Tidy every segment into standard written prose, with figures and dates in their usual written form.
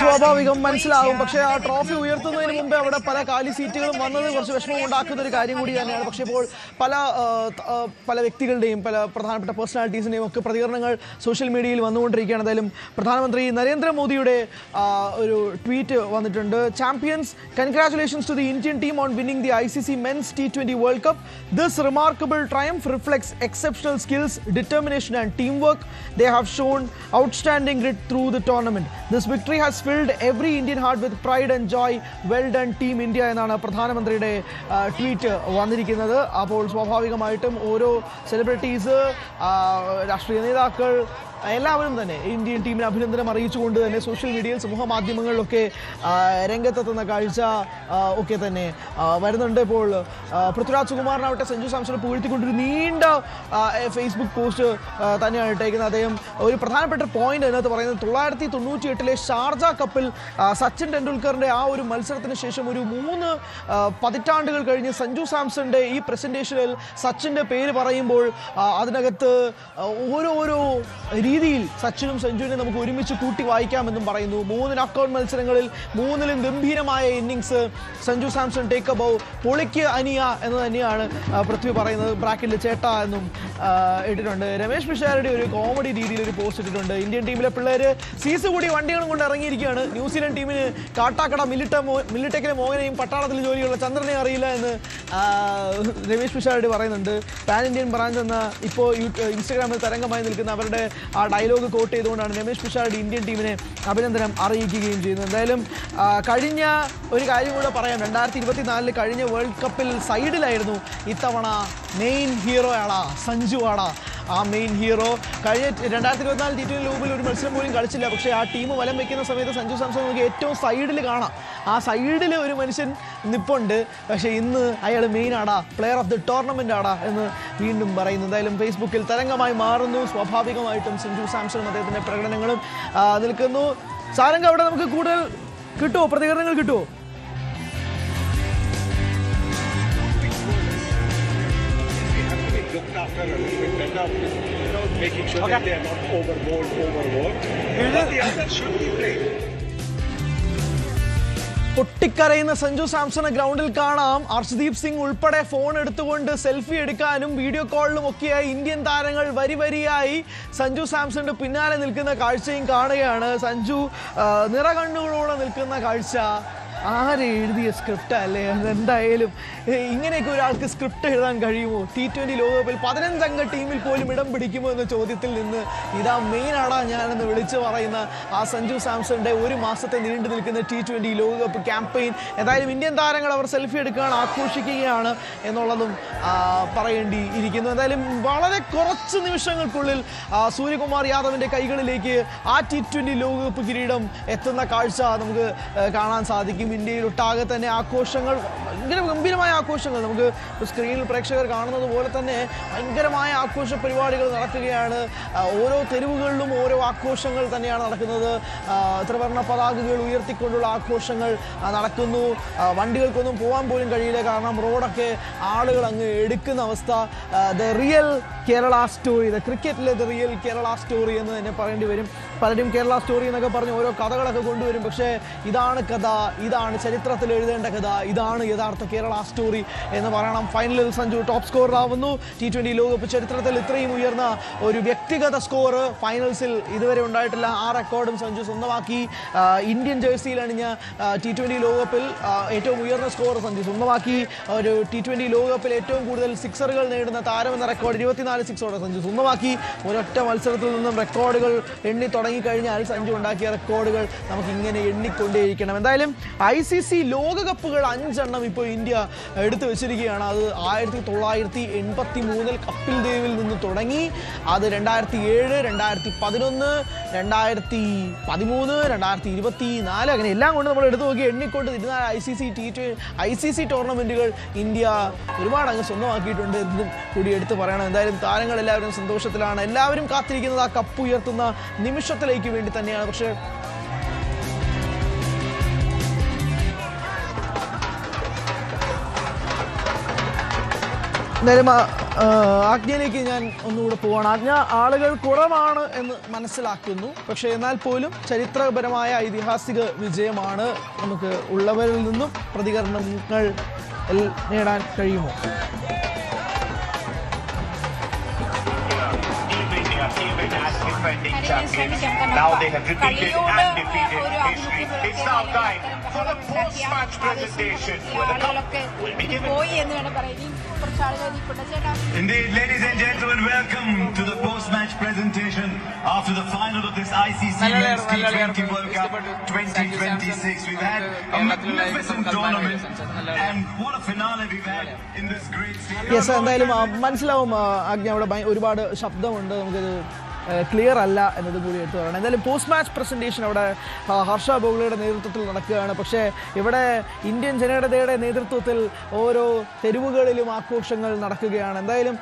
സ്വാഭാവികം മനസ്സിലാവും. പക്ഷേ ആ ട്രോഫി ഉയർത്തുന്നതിന് മുമ്പേ അവിടെ പല കാലി സീറ്റുകളും വന്നത് കുറച്ച് വിഷമം ഉണ്ടാക്കുന്ന ഒരു കാര്യം കൂടി തന്നെയാണ്. പക്ഷേ ഇപ്പോൾ പല വ്യക്തികളുടെയും പല പ്രധാനപ്പെട്ട പേഴ്സണാലിറ്റീസിൻ്റെയും ഒക്കെ പ്രതികരണങ്ങൾ സോഷ്യൽ മീഡിയയിൽ വന്നുകൊണ്ടിരിക്കുകയാണ്. എന്തായാലും പ്രധാനമന്ത്രി നരേന്ദ്രമോദിയുടെ ഒരു ട്വീറ്റ് വന്നിട്ടുണ്ട്. Champions, congratulations to the Indian team on winning the ICC men's T20 world cup. This remarkable triumph reflects exceptional skills, determination and teamwork. They have shown outstanding grit through the tournament. This victory has filled every Indian heart with pride and joy. Well done Team India എന്നാണ് പ്രധാനമന്ത്രിയുടെ tweet വന്നിരിക്കുന്നത്. അപ്പോൾ സ്വാഭാവികമായിട്ടും ഓരോ celebrities, രാഷ്ട്രീയ നേതാക്കൾ എല്ലാവരും തന്നെ ഇന്ത്യൻ ടീമിന് അഭിനന്ദനം അറിയിച്ചുകൊണ്ട് തന്നെ സോഷ്യൽ മീഡിയയിൽ, സമൂഹ മാധ്യമങ്ങളിലൊക്കെ രംഗത്തെത്തുന്ന കാഴ്ച ഒക്കെ തന്നെ വരുന്നുണ്ട്. ഇപ്പോൾ പൃഥ്വിരാജ് സുകുമാരനാവട്ടെ സഞ്ജു സാംസനെ പുകഴ്ത്തിക്കൊണ്ടൊരു നീണ്ട ഫേസ്ബുക്ക് പോസ്റ്റ് തന്നെയാണ് ഇട്ടേക്കുന്നത്. അദ്ദേഹം ഒരു പ്രധാനപ്പെട്ട പോയിന്റ് അതിനകത്ത് പറയുന്നത് 1998 ഷാർജ കപ്പിൽ സച്ചിൻ ടെണ്ടുൽക്കറിൻ്റെ ആ ഒരു മത്സരത്തിന് ശേഷം ഒരു 3 പതിറ്റാണ്ടുകൾ കഴിഞ്ഞ് സഞ്ജു സാംസന്റെ ഈ പ്രസന്റേഷനിൽ സച്ചിൻ്റെ പേര് പറയുമ്പോൾ അതിനകത്ത് ഓരോരോ രീതിയിൽ സച്ചിനും സഞ്ജുവിനെ നമുക്ക് ഒരുമിച്ച് കൂട്ടി വായിക്കാമെന്നും പറയുന്നു. 3 നോക്കൌട്ട് മത്സരങ്ങളിൽ 3ലും ഗംഭീരമായ innings Sanju Samson take a bow, പൊളിക്ക് അനിയ എന്ന് തന്നെയാണ് പൃഥ്വി പറയുന്നത്. ബ്രാക്കറ്റിൽ ചേട്ട എന്നും ഇട്ടിട്ടുണ്ട്. രമേശ് പിഷാരടി ഒരു കോമഡി രീതിയിൽ ഒരു പോസ്റ്റ് ഇട്ടിട്ടുണ്ട്. ഇന്ത്യൻ ടീമിലെ പിള്ളേർ സീസ് കൂടി വണ്ടികളും കൊണ്ട് ഇറങ്ങിയിരിക്കുകയാണ്. ന്യൂസിലൻഡ് ടീമിന് കാട്ടാക്കട മില്ലിടെക്കിലെ മോഹനെയും പട്ടാളത്തിൽ ജോലിയുള്ള ചന്ദ്രനെ അറിയില്ല എന്ന് രമേശ് പിഷാരടി പറയുന്നുണ്ട്. പാൻ ഇന്ത്യൻ ബ്രാഞ്ച് എന്ന ഇപ്പോൾ ഇൻസ്റ്റഗ്രാമിൽ തരംഗമായി നിൽക്കുന്ന അവരുടെ ആ ഡയലോഗ് കോട്ട് ചെയ്തുകൊണ്ടാണ് രമേശ് പിഷാരടി ഇന്ത്യൻ ടീമിനെ അഭിനന്ദനം അറിയിക്കുകയും ചെയ്യുന്നത്. എന്തായാലും കഴിഞ്ഞ ഒരു കാര്യം കൂടെ പറയാം. 2024 കഴിഞ്ഞ വേൾഡ് കപ്പിൽ സൈഡിലായിരുന്നു. ഇത്തവണ മെയിൻ ഹീറോ ആടാ സഞ്ജു ആടാ. ആ മെയിൻ ഹീറോ കഴിഞ്ഞ 2024 T20 ലോകകപ്പിൽ ഒരു മത്സരം പോലും കളിച്ചില്ല. പക്ഷേ ആ ടീം വലം വയ്ക്കുന്ന സമയത്ത് സഞ്ജു സാംസൺ നമുക്ക് ഏറ്റവും സൈഡിൽ കാണാം. ആ സൈഡിൽ ഒരു മനുഷ്യൻ നിപ്പുണ്ട്. പക്ഷേ ഇന്ന് അയാൾ മെയിൻ ആടാ, പ്ലെയർ ഓഫ് ദി ടൂർണമെൻ്റ് ആടാ എന്ന് വീണ്ടും പറയുന്നു. എന്തായാലും ഫേസ്ബുക്കിൽ തരംഗമായി മാറുന്നു. സ്വാഭാവികമായിട്ടും സഞ്ജു സാംസണും അദ്ദേഹത്തിൻ്റെ പ്രകടനങ്ങളും നിൽക്കുന്നു. സാരംഗ, അവിടെ നമുക്ക് കൂടുതൽ കിട്ടുമോ, പ്രതികരണങ്ങൾ കിട്ടുമോ? Looked after a little bit better, making sure that they are not overworked. But the others should be played. പൊട്ടിക്കരയുന്ന Sanju സാംസണെ ഗ്രൗണ്ടിൽ കാണാം. അർഷ്ദീപ് സിംഗ് ഉൾപ്പെടെ ഫോൺ എടുത്തുകൊണ്ട് സെൽഫി എടുക്കാനും വീഡിയോ കോളിലും ഒക്കെയായി ഇന്ത്യൻ താരങ്ങൾ വരിയായി സഞ്ജു സാംസന്റെ പിന്നാലെ നിൽക്കുന്ന കാഴ്ചയും കാണുകയാണ്. സഞ്ജു നിറകണ്ണുകളോടെ നിൽക്കുന്ന കാഴ്ച ആര് എഴുതിയ സ്ക്രിപ്റ്റ് അല്ലേ? എന്തായാലും ഇങ്ങനെയൊക്കെ ഒരാൾക്ക് സ്ക്രിപ്റ്റ് എഴുതാൻ കഴിയുമോ? T20 ലോകകപ്പിൽ 15 അംഗ ടീമിൽ പോലും ഇടം പിടിക്കുമോ എന്ന ചോദ്യത്തിൽ നിന്ന് ഇതാ മെയിൻ ആടാ ഞാനെന്ന് വിളിച്ചു പറയുന്ന ആ സഞ്ജു സാംസന്റെ ഒരു മാസത്തെ നീണ്ടു നിൽക്കുന്ന T20 ലോകകപ്പ് ക്യാമ്പയിൻ. എന്തായാലും ഇന്ത്യൻ താരങ്ങൾ അവർ സെൽഫി എടുക്കുകയാണ്, ആഘോഷിക്കുകയാണ് എന്നുള്ളതും പറയേണ്ടി ഇരിക്കുന്നു. എന്തായാലും വളരെ കുറച്ച് നിമിഷങ്ങൾക്കുള്ളിൽ സൂര്യകുമാർ യാദവിൻ്റെ കൈകളിലേക്ക് ആ T20 ലോകകപ്പ് കിരീടം എത്തുന്ന കാഴ്ച നമുക്ക് കാണാൻ സാധിക്കും. ഇന്ത്യയിലൊട്ടാകെ തന്നെ ആഘോഷങ്ങൾ, ഭയങ്കര ഗംഭീരമായ ആഘോഷങ്ങൾ. നമുക്ക് സ്ക്രീനിൽ പ്രേക്ഷകർ കാണുന്നത് പോലെ തന്നെ ഭയങ്കരമായ ആഘോഷ പരിപാടികൾ നടക്കുകയാണ്. ഓരോ തെരുവുകളിലും ഓരോ ആഘോഷങ്ങൾ തന്നെയാണ് നടക്കുന്നത്. ത്രിവർണ്ണ പതാകകൾ ഉയർത്തിക്കൊണ്ടുള്ള ആഘോഷങ്ങൾ നടക്കുന്നു. വണ്ടികൾക്കൊന്നും പോകാൻ പോലും കഴിയില്ല, കാരണം റോഡൊക്കെ ആളുകൾ അങ്ങ് എടുക്കുന്ന അവസ്ഥ. The real Kerala story, the ക്രിക്കറ്റിലെ ദ റിയൽ കേരള സ്റ്റോറി എന്ന് തന്നെ പറയേണ്ടി വരും. പലരും കേരള സ്റ്റോറി എന്നൊക്കെ പറഞ്ഞ് ഓരോ കഥകളൊക്കെ കൊണ്ടുവരും. പക്ഷേ ഇതാണ് കഥ, ഇതാണ് ചരിത്രത്തിൽ എഴുതേണ്ട കഥ, ഇതാണ് യഥാർത്ഥ കേരള സ്റ്റോറി എന്ന് പറയണം. ഫൈനലിൽ സഞ്ജു ടോപ്പ് സ്കോററാവുന്നു. T20 ലോകകപ്പ് ചരിത്രത്തിൽ ഇത്രയും ഉയർന്ന ഒരു വ്യക്തിഗത സ്കോർ ഫൈനൽസിൽ ഇതുവരെ ഉണ്ടായിട്ടില്ല. ആ റെക്കോർഡും സഞ്ജു സ്വന്തമാക്കി. ഇന്ത്യൻ ജേഴ്സിയിൽ അണിഞ്ഞ T20 ലോകകപ്പിൽ ഏറ്റവും ഉയർന്ന സ്കോർ സഞ്ജു സ്വന്തമാക്കി. ഒരു T20 ലോകകപ്പിൽ ഏറ്റവും കൂടുതൽ സിക്സറുകൾ നേടുന്ന താരമെന്ന റെക്കോർഡ് 24 സിക്സോടെ സഞ്ജു സ്വന്തമാക്കി. ഒരൊറ്റ മത്സരത്തിൽ നിന്നും റെക്കോർഡുകൾ എണ്ണി തുടങ്ങിക്കഴിഞ്ഞാൽ സഞ്ജു ഉണ്ടാക്കിയ റെക്കോർഡുകൾ നമുക്ക് ഇങ്ങനെ എണ്ണിക്കൊണ്ടേയിരിക്കണം. എന്തായാലും ICC ലോകകപ്പുകൾ 5 എണ്ണം ഇപ്പോൾ ഇന്ത്യ എടുത്തു വെച്ചിരിക്കുകയാണ്. അത് 1983 കപിൽ ദേവിൽ നിന്ന് തുടങ്ങി. അത് 2007, 2011, 2013, 2024 അങ്ങനെ എല്ലാം കൊണ്ട് നമ്മൾ എടുത്തു നോക്കി എണ്ണിക്കൊണ്ട് 24 ICC ടൂർണമെൻറ്റുകൾ ഇന്ത്യ ഒരുപാട് അങ്ങ് സ്വന്തമാക്കിയിട്ടുണ്ട് എന്നും കൂടി എടുത്ത് പറയണം. എന്തായാലും താരങ്ങൾ എല്ലാവരും സന്തോഷത്തിലാണ്. എല്ലാവരും കാത്തിരിക്കുന്നത് ആ കപ്പ് ഉയർത്തുന്ന നിമിഷത്തിലേക്ക് വേണ്ടി തന്നെയാണ്. പക്ഷേ എന്തായാലും ആജ്ഞയിലേക്ക് ഞാൻ ഒന്നുകൂടെ പോവാണ്. ആജ്ഞ ആളുകൾ കുറവാണ് എന്ന് മനസ്സിലാക്കുന്നു. പക്ഷേ എന്നാൽ പോലും ചരിത്രപരമായ ഐതിഹാസിക വിജയമാണ്. നമുക്ക് ഉള്ളവരിൽ നിന്നും പ്രതികരണങ്ങൾ നേടാൻ കഴിയുമോ? Now they have repeated and defeated history. It's now time for the post-match presentation, where the cup will be given. Indeed, ladies and gentlemen, welcome to the post-match presentation after the final of this ICC Men's T20 World Cup 2026. We've had a magnificent tournament, and what a finale we've had in this great series. Yes, എന്തായാലും മനസ്സിലാവും ആജ്ഞ. അവിടെ ഒരുപാട് ശബ്ദമുണ്ട്, നമുക്കത് clear അല്ല എന്നതും കൂടി എടുത്തു പറയണം. എന്തായാലും പോസ്റ്റ് മാച്ച് പ്രസൻറ്റേഷൻ അവിടെ ഹർഷ ബോഗ്ലയുടെ നേതൃത്വത്തിൽ നടക്കുകയാണ്. പക്ഷേ ഇവിടെ ഇന്ത്യൻ ജനതയുടെ നേതൃത്വത്തിൽ ഓരോ തെരുവുകളിലും ആഘോഷങ്ങൾ നടക്കുകയാണ്. എന്തായാലും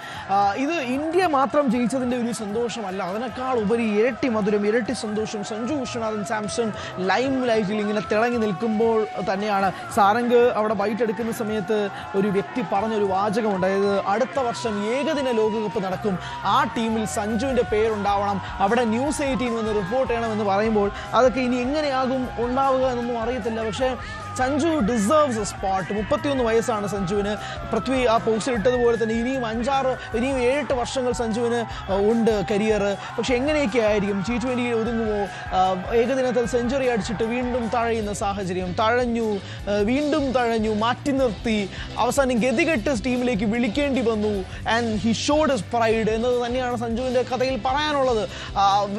ഇത് ഇന്ത്യ മാത്രം ജയിച്ചതിൻ്റെ ഒരു സന്തോഷമല്ല, അതിനേക്കാൾ ഉപരി ഇരട്ടി മധുരം, ഇരട്ടി സന്തോഷം സഞ്ജു വിശ്വനാഥൻ സാംസൺ ലൈം ലൈറ്റിൽ ഇങ്ങനെ തിളങ്ങി നിൽക്കുമ്പോൾ തന്നെയാണ്. സാരംഗ് അവിടെ ബൈറ്റ് എടുക്കുന്ന സമയത്ത് ഒരു വ്യക്തി പറഞ്ഞൊരു വാചകമുണ്ട്, അതായത് അടുത്ത വർഷം ഏകദിന ലോകകപ്പ് നടക്കും, ആ ടീമിൽ സഞ്ജുവിൻ്റെ പേരുണ്ടാവും, അവിടെ ന്യൂസ് 18 വന്ന് റിപ്പോർട്ട് ചെയ്യണമെന്ന് പറയുമ്പോൾ അതൊക്കെ ഇനി എങ്ങനെയാകും ഉണ്ടാവുക എന്നൊന്നും അറിയത്തില്ല. പക്ഷേ സഞ്ജു ഡിസേർവ്സ് എ സ്പോട്ട്. 31 വയസ്സാണ് സഞ്ജുവിന്. പൃഥ്വി ആ പോസ്റ്റിൽ ഇട്ടതുപോലെ തന്നെ ഇനിയും 7-8 വർഷങ്ങൾ സഞ്ജുവിന് ഉണ്ട് കരിയർ. പക്ഷെ എങ്ങനെയൊക്കെ ആയിരിക്കും? T20 ഒതുങ്ങുമോ? ഏകദിനത്തിൽ സെഞ്ചുറി അടിച്ചിട്ട് വീണ്ടും തഴയുന്ന സാഹചര്യം, തഴഞ്ഞു, വീണ്ടും തഴഞ്ഞു, മാറ്റി നിർത്തി, അവസാനം ഗതികെട്ട് ടീമിലേക്ക് വിളിക്കേണ്ടി വന്നു. And he showed his pride എന്നത് തന്നെയാണ് സഞ്ജുവിൻ്റെ കഥയിൽ പറയാനുള്ളത്.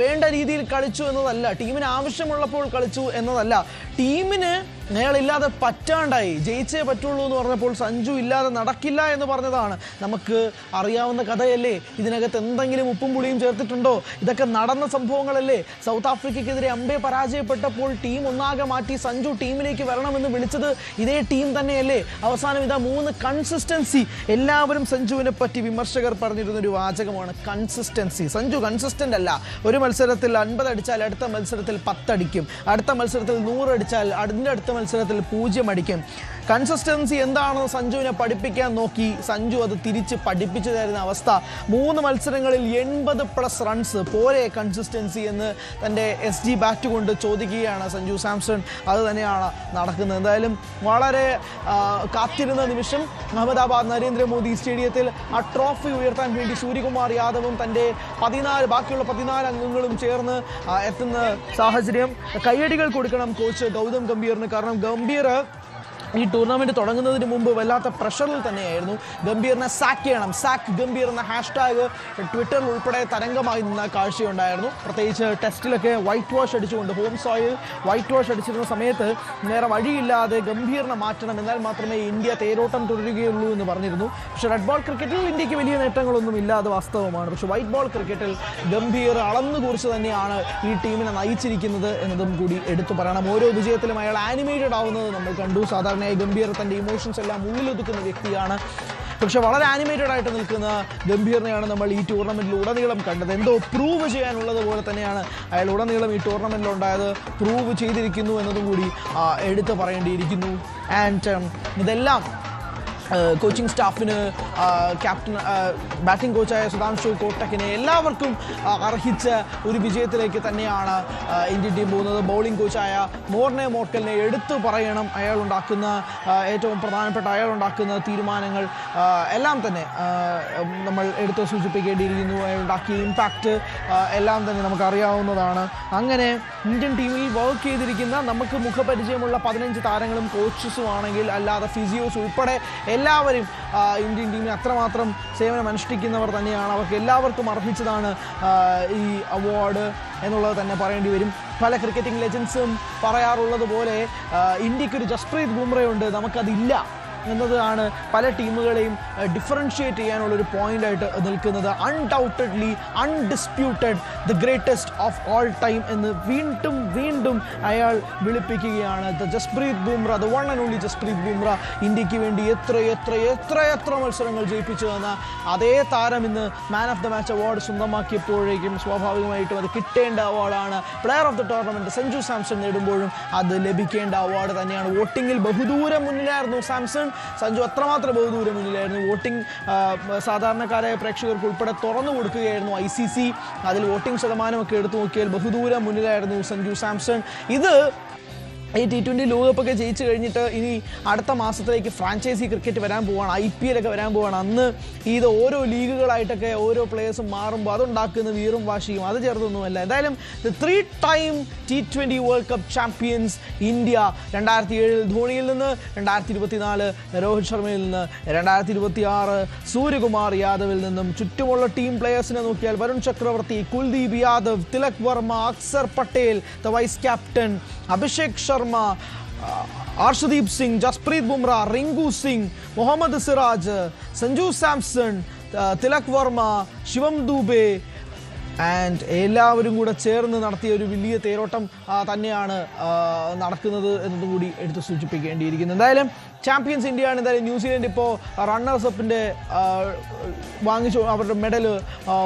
വേണ്ട രീതിയിൽ കളിച്ചു എന്നതല്ല, ടീമിന് ആവശ്യമുള്ളപ്പോൾ കളിച്ചു എന്നതല്ല, ടീമിന് അയാളില്ലാതെ പറ്റാണ്ടായി, ജയിച്ചേ പറ്റുള്ളൂ എന്ന് പറഞ്ഞപ്പോൾ സഞ്ജു ഇല്ലാതെ നടക്കില്ല എന്ന് പറഞ്ഞതാണ്. നമുക്ക് അറിയാവുന്ന കഥയല്ലേ, ഇതിനകത്ത് എന്തെങ്കിലും ഉപ്പും പുളിയും ചേർത്തിട്ടുണ്ടോ? ഇതൊക്കെ നടന്ന സംഭവങ്ങളല്ലേ. സൗത്ത് ആഫ്രിക്കയ്ക്കെതിരെ അമ്പേ പരാജയപ്പെട്ടപ്പോൾ ടീം ഒന്നാകെ മാറ്റി സഞ്ജു ടീമിലേക്ക് വരണമെന്ന് വിളിച്ചത് ഇതേ ടീം തന്നെയല്ലേ. അവസാനം ഇതാ 3 കൺസിസ്റ്റൻസി. എല്ലാവരും സഞ്ജുവിനെ പറ്റി വിമർശകർ പറഞ്ഞിരുന്നൊരു വാചകമാണ് കൺസിസ്റ്റൻസി. സഞ്ജു കൺസിസ്റ്റൻ്റ് അല്ല. ഒരു മത്സരത്തിൽ 50 അടിച്ചാൽ അടുത്ത മത്സരത്തിൽ 10 അടിക്കും, അടുത്ത മത്സരത്തിൽ 100 അടിച്ചാൽ അതിൻ്റെ അടുത്ത മത്സരത്തിൽ 0 അടിക്കും. കൺസിസ്റ്റൻസി എന്താണെന്ന് സഞ്ജുവിനെ പഠിപ്പിക്കാൻ നോക്കി, സഞ്ജു അത് തിരിച്ച് പഠിപ്പിച്ചു തരുന്ന അവസ്ഥ. 3 മത്സരങ്ങളിൽ 80+ റൺസ് പോരെ കൺസിസ്റ്റൻസി എന്ന് തൻ്റെ SG ബാറ്റ് കൊണ്ട് ചോദിക്കുകയാണ് സഞ്ജു സാംസൺ. അത് തന്നെയാണ് നടക്കുന്നത്. എന്തായാലും വളരെ കാത്തിരുന്ന നിമിഷം. അഹമ്മദാബാദ് നരേന്ദ്രമോദി സ്റ്റേഡിയത്തിൽ ആ ട്രോഫി ഉയർത്താൻ വേണ്ടി സൂര്യകുമാർ യാദവും തൻ്റെ ബാക്കിയുള്ള 14 അംഗങ്ങളും ചേർന്ന് എത്തുന്ന സാഹചര്യം. കയ്യടികൾ കൊടുക്കണം കോച്ച് ഗൗതം ഗംഭീറിന്. കാരണം ഗംഭീർ ഈ ടൂർണമെൻറ്റ് തുടങ്ങുന്നതിന് മുമ്പ് വല്ലാത്ത പ്രഷറിൽ തന്നെയായിരുന്നു. ഗംഭീറിനെ സാക്ക് ചെയ്യണം, സാക്ക് ഗംഭീർ എന്ന ഹാഷ്ടാഗ് ട്വിറ്ററിൽ ഉൾപ്പെടെ തരംഗമായി നിന്ന കാഴ്ചയുണ്ടായിരുന്നു. പ്രത്യേകിച്ച് ടെസ്റ്റിലൊക്കെ വൈറ്റ് വാഷ് അടിച്ചുകൊണ്ട്, ഹോം സോയിൽ വൈറ്റ് വാഷ് അടിച്ചിരുന്ന സമയത്ത് വേറെ വഴിയില്ലാതെ ഗംഭീറിനെ മാറ്റണം, എന്നാൽ മാത്രമേ ഇന്ത്യ തേരോട്ടം തുടരുകയുള്ളൂ എന്ന് പറഞ്ഞിരുന്നു. പക്ഷേ റെഡ് ബോൾ ക്രിക്കറ്റിൽ ഇന്ത്യക്ക് വലിയ നേട്ടങ്ങളൊന്നും ഇല്ല, അത് വാസ്തവമാണ്. പക്ഷേ വൈറ്റ് ബോൾ ക്രിക്കറ്റിൽ ഗംഭീർ അളന്നു കുറിച്ച് തന്നെയാണ് ഈ ടീമിനെ നയിച്ചിരിക്കുന്നത് എന്നതും കൂടി എടുത്തു പറയണം. ഓരോ വിജയത്തിലും അയാൾ ആനിമേറ്റഡ് ആവുന്നത് നമ്മൾ കണ്ടു. സാധാരണ ഗംഭീർ തൻ്റെ ഇമോഷൻസ് എല്ലാം ഉള്ളിലൊതുക്കുന്ന വ്യക്തിയാണ്. പക്ഷെ വളരെ ആനിമേറ്റഡ് ആയിട്ട് നിൽക്കുന്ന ഗംഭീറിനെയാണ് നമ്മൾ ഈ ടൂർണമെൻറ്റിൽ ഉടനീളം കണ്ടത്. എന്തോ പ്രൂവ് ചെയ്യാനുള്ളത് പോലെ തന്നെയാണ് അയാൾ ഉടനീളം ഈ ടൂർണമെൻറ്റിലുണ്ടായത്. പ്രൂവ് ചെയ്തിരിക്കുന്നു എന്നതും കൂടി എടുത്തു പറയേണ്ടിയിരിക്കുന്നു. ആൻഡ് ഇതെല്ലാം കോച്ചിങ് സ്റ്റാഫിന്, ക്യാപ്റ്റൻ ബാറ്റിംഗ് കോച്ചായ സുധാംശു കോട്ടക്കിനെ എല്ലാവർക്കും അർഹിച്ച ഒരു വിജയത്തിലേക്ക് തന്നെയാണ് ഇന്ത്യൻ ടീം പോകുന്നത്. ബൗളിംഗ് കോച്ചായ മോർനെ മോർക്കലിനെ എടുത്തു പറയണം. അയാളുണ്ടാക്കുന്ന ഏറ്റവും പ്രധാനപ്പെട്ട അയാളുണ്ടാക്കുന്ന തീരുമാനങ്ങൾ എല്ലാം തന്നെ നമ്മൾ എടുത്ത് സൂചിപ്പിക്കേണ്ടിയിരിക്കുന്നു. അയാളുണ്ടാക്കിയ ഇമ്പാക്റ്റ് എല്ലാം തന്നെ നമുക്കറിയാവുന്നതാണ്. അങ്ങനെ ഇന്ത്യൻ ടീമിൽ വർക്ക് ചെയ്തിരിക്കുന്ന നമുക്ക് മുഖപരിചയമുള്ള 15 താരങ്ങളും കോച്ചസും ആണെങ്കിൽ അല്ലാതെ ഫിസിയോസ് ഉൾപ്പെടെ എല്ലാവരും ഇന്ത്യൻ ടീമിന് അത്രമാത്രം സേവനം അനുഷ്ഠിക്കുന്നവർ തന്നെയാണ്. അവർക്ക് എല്ലാവർക്കും അർഹിച്ചതാണ് ഈ അവാർഡ് എന്നുള്ളത് തന്നെ പറയേണ്ടി വരും. പല ക്രിക്കറ്റിംഗ് ലെജൻസും പറയാറുള്ളത് പോലെ ഇന്ത്യക്കൊരു ജസ്പ്രീത് ബുംറയുണ്ട്, നമുക്കതില്ല എന്നതാണ് പല ടീമുകളെയും ഡിഫറൻഷിയേറ്റ് ചെയ്യാനുള്ളൊരു പോയിൻ്റായിട്ട് നിൽക്കുന്നത്. Undoubtedly, undisputed, the greatest of all time എന്ന് വീണ്ടും വീണ്ടും അയാൾ വിളിപ്പിക്കുകയാണ്. The Jasprit Bumrah, the one and only Jasprit Bumrah. ഇന്ത്യക്ക് വേണ്ടി എത്ര മത്സരങ്ങൾ ജയിപ്പിച്ചു തന്ന അതേ താരം ഇന്ന് man of the match award സ്വന്തമാക്കിയപ്പോഴേക്കും സ്വാഭാവികമായിട്ടും അത് കിട്ടേണ്ട അവാർഡാണ്. Player of the tournament Sanju Samson നേടുമ്പോഴും അത് ലഭിക്കേണ്ട അവാർഡ് തന്നെയാണ്. വോട്ടിങ്ങിൽ ബഹുദൂരം മുന്നിലായിരുന്നു സാംസൺ. സഞ്ജു അത്രമാത്രം ബഹുദൂരം മുന്നിലായിരുന്നു. വോട്ടിംഗ് സാധാരണക്കാരായ പ്രേക്ഷകർക്ക് ഉൾപ്പെടെ തുറന്നു കൊടുക്കുകയായിരുന്നു ICC. അതിൽ വോട്ടിംഗ് ശതമാനമൊക്കെ എടുത്തു നോക്കിയാൽ ബഹുദൂരം മുന്നിലായിരുന്നു സഞ്ജു സാംസൺ. ഇത് ഈ T20 ലോകകപ്പൊക്കെ ജയിച്ചു കഴിഞ്ഞിട്ട് ഇനി അടുത്ത മാസത്തിലേക്ക് ഫ്രാഞ്ചൈസി ക്രിക്കറ്റ് വരാൻ പോവാണ്, IPL ഒക്കെ വരാൻ പോവാണ്. അന്ന് ഇത് ഓരോ ലീഗുകളായിട്ടൊക്കെ ഓരോ പ്ലേയേഴ്സും മാറുമ്പോൾ അതുണ്ടാക്കുന്ന വീറും വാശിയും അത് ചേർത്തൊന്നുമല്ല. എന്തായാലും 3 time T20 world cup champions India 2007 ധോണിയിൽ നിന്ന്, 2024 രോഹിത് ശർമ്മയിൽ നിന്ന്, 2026 സൂര്യകുമാർ യാദവിൽ നിന്നും. ചുറ്റുമുള്ള ടീം പ്ലേയേഴ്സിനെ നോക്കിയാൽ Varun Chakravarthy, Kuldeep Yadav, Tilak Varma, Axar Patel the vice captain, Abhishek Sharma, Arshdeep Singh, Jasprit Bumrah, Rinku Singh, Mohammed Siraj, Sanju Samson, Tilak Varma, Shivam Dube and എല്ലാവരും കൂടെ ചേർന്ന് നടത്തിയ ഒരു വലിയ തേരോട്ടം തന്നെയാണ് നടക്കുന്നത് എന്നതും കൂടി എടുത്ത് സൂചിപ്പിക്കേണ്ടിയിരിക്കുന്നു. എന്തായാലും ചാമ്പ്യൻസ് ഇന്ത്യയാണ്. എന്തായാലും ന്യൂസിലൻഡ് ഇപ്പോൾ റണ്ണേഴ്സ് അപ്പിൻ്റെ അവരുടെ മെഡൽ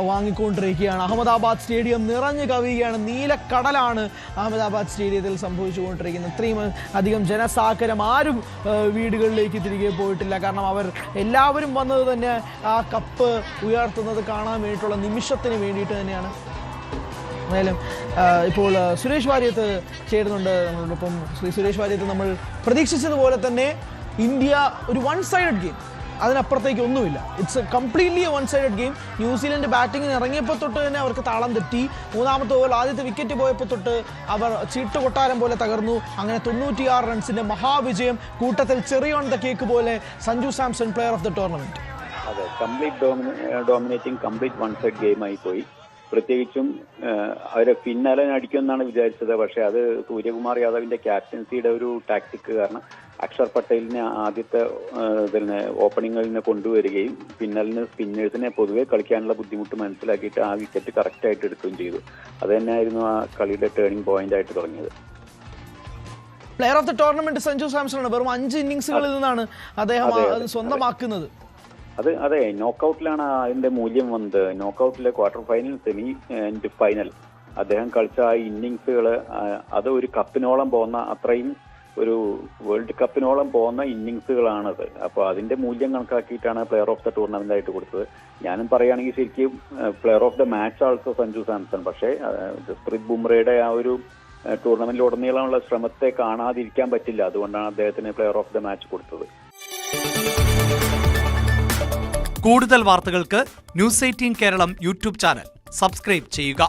വാങ്ങിക്കൊണ്ടിരിക്കുകയാണ്. അഹമ്മദാബാദ് സ്റ്റേഡിയം നിറഞ്ഞു കവിയുകയാണ്. നീലക്കടലാണ് അഹമ്മദാബാദ് സ്റ്റേഡിയത്തിൽ സംഭവിച്ചുകൊണ്ടിരിക്കുന്നത്. ഇത്രയും അധികം ജനസാഗരം ആരും വീടുകളിലേക്ക് തിരികെ പോയിട്ടില്ല. കാരണം അവർ എല്ലാവരും വന്നത് തന്നെ ആ കപ്പ് ഉയർത്തുന്നത് കാണാൻ വേണ്ടിയിട്ടുള്ള നിമിഷത്തിന് വേണ്ടിയിട്ട് തന്നെയാണ്. എന്തായാലും ഇപ്പോൾ സുരേഷ് വാര്യത്ത് ചേരുന്നുണ്ട് നമ്മളോടൊപ്പം. സുരേഷ് വാര്യത്ത്, നമ്മൾ പ്രതീക്ഷിച്ചതുപോലെ തന്നെ ഇന്ത്യ ഒരു 1 സൈഡഡ് ഗെയിം, അതിനപ്പുറത്തേക്ക് ഒന്നുമില്ല. It's completely 1 sided game. New Zealand ബാറ്റിങ്ങിന് ഇറങ്ങിയപ്പോൾ തൊട്ട് തന്നെ അവർക്ക് താളം തെറ്റി. 3ാമത്തെ ഓവർ ആദ്യത്തെ വിക്കറ്റ് പോയപ്പോൾ തൊട്ട് അവർ ചീട്ടുകൊട്ടാരം പോലെ തകർന്നു. അങ്ങനെ 96 റൺസിന്റെ മഹാവിജയം. കൂട്ടത്തിൽ ചെറിയ ഓൺ ദ കേക്ക് പോലെ Sanju Samson player of the tournament. അതെ, ഡോമിനേറ്റിംഗ് കംപ്ലീറ്റ് 1 സൈഡ് ഗെയിമായി പോയി. പ്രത്യേകിച്ചും അവരെ പിന്നാലെ അടിക്കുമെന്നാണ് വിചാരിച്ചത്. പക്ഷെ അത് സൂര്യകുമാർ യാദവിന്റെ ക്യാപ്റ്റൻസിയുടെ ഒരു ടാക്ടിക് കാരണം അക്ഷർ പട്ടേലിനെ ആദ്യത്തെ ഓപ്പണിങ്ങിൽ കൊണ്ടുവരികയും പിന്നാലിന് സ്പിന്നേഴ്സിനെ പൊതുവെ കളിക്കാനുള്ള ബുദ്ധിമുട്ട് മനസ്സിലാക്കിയിട്ട് ആ വിക്കറ്റ് കറക്റ്റായിട്ട് എടുക്കുകയും ചെയ്തു. അത് തന്നെയായിരുന്നു ആ കളിയുടെ ടേണിംഗ് പോയിന്റ് ആയിട്ട് തുടങ്ങിയത്. Player of the tournament Sanju Samson ആണ്. വെറും 5 ഇന്നിംഗ്സുകളിൽ നിന്നാണ് അദ്ദേഹം സ്വന്തമാക്കുന്നത്. അതെ, നോക്കൌട്ടിലാണ് അതിന്റെ മൂല്യം വന്നത്. നോക്കൌട്ടിലെ quarter final, semi and final അദ്ദേഹം കളിച്ച ആ ഇന്നിങ്സുകള് അത് ഒരു കപ്പിനോളം പോകുന്ന, അത്രയും ഒരു വേൾഡ് കപ്പിനോളം പോകുന്ന ഇന്നിങ്സുകളാണത്. അപ്പോൾ അതിന്റെ മൂല്യം കണക്കാക്കിയിട്ടാണ് പ്ലെയർ ഓഫ് ദ ടൂർണമെന്റ് ആയിട്ട് കൊടുത്തത്. ഞാനും പറയുകയാണെങ്കിൽ ശരിക്കും player of the match also Sanju Samson. പക്ഷേ ജസ്പ്രീത് ബുംറയുടെ ആ ഒരു ടൂർണമെന്റിലുടനീളമുള്ള ശ്രമത്തെ കാണാതിരിക്കാൻ പറ്റില്ല. അതുകൊണ്ടാണ് അദ്ദേഹത്തിന് പ്ലെയർ ഓഫ് ദ മാച്ച് കൊടുത്തത്. കൂടുതൽ വാർത്തകൾക്ക് News 18 Keralam YouTube channel subscribe ചെയ്യുക.